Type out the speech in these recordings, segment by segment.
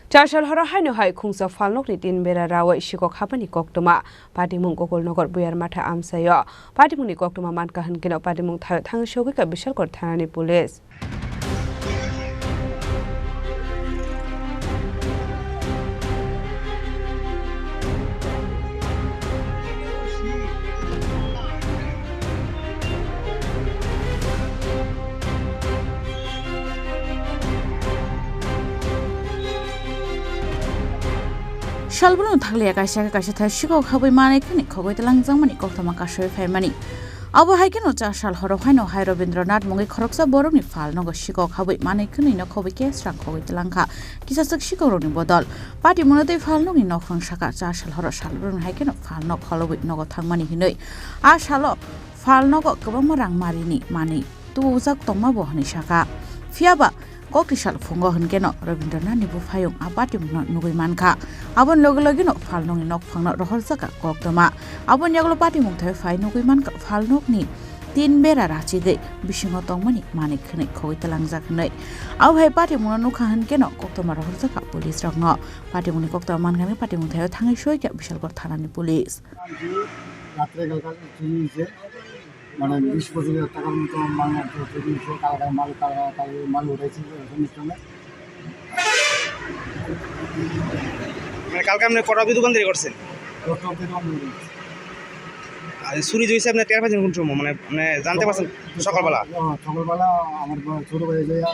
Chasal horo Haino hai Khungsa Phalnok ni tin Bera Rawi Sikok Habmani Koktwma Patimung Kokol Nogor Buyar Mata Amsayo Patimung ni Koktwma man kahan kena Patimung thang shogi ka bishal kor thanani police Shalbunu thaglia kaisa thai Sikok Habmani khani khogoi telang jangmani Koktwma kasoi phaimani abo haikeno Chasal horo Haino hai Rabindranath mungi Khoroksa borokni Phalnok Sikok Habmani khani no khogoi kesrang khogoi telangkha kisasak Sikoroni bodol party monotei Phalnok ni nokhang saka Chasal horo Shalbunu haikeno Phalnok kholoboi nogo thangmani hinoi a salo Phalnok kobangma rang marini mani tu ujak tongma bo hani saka fiaba Kokishal fungo hengeno Rabindranath ni bufayong apati nugoi manka abon logi no Phalnok ni nok phangna rohol saka Koktwma abon yaglo pati mungthai phai nugoi manka Phalnok ni tin Bera rachi de bisingo tongmani manik khne khoi talangjak nei au hai pati mungna nukha hengeno Koktwma rohol saka police rokno pati mungni Koktwma mangami pati mungthai thangai soi ka bishalgor thanani police রাত্রে কালকা Chini মানে 20-25 টাকার মতো মাল মাল উঠাইছি অনুষ্ঠানে মানে কালকে আপনি কটা অবধি দোকানদারি করছেন? আর চুরি হয়েছে আপনি টের পাচ্ছেন কোন সময় মানে মানে জানতে পারছেন সকালবেলা? সকালবেলা আমার ছোট ভাই যাইয়া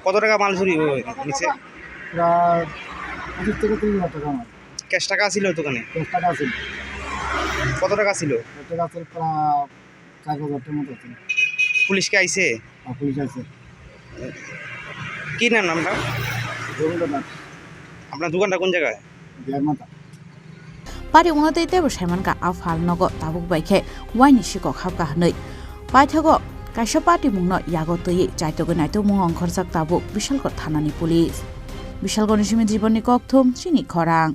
কত টাকা মাল চুরি হয়েছে? প্রায় 25 থেকে 30 টাকা মাল ক্যাশ টাকা ছিল দোকানে? ক্যাশ টাকা ছিল। কত টাকা ছিল? টাকা ছিল প্রায় 4000 টাকার মতো ছিল। পুলিশ কে আইছে? পুলিশ আইছে। কি নামটা? রবীন্দ্রনাথ। আপনার দোকানটা কোন জায়গায়? বিয়ারমাতা। Pari monotei tebo Saimanka a Phalnok tabuk baikhe waini Sikok habka hanoi paithago kaisa pati mungno yago toi chaitogo naito mung khorsak tabuk bishalkor thanani police bishalgoni simi জীবনী Koktwma Chini Khorang।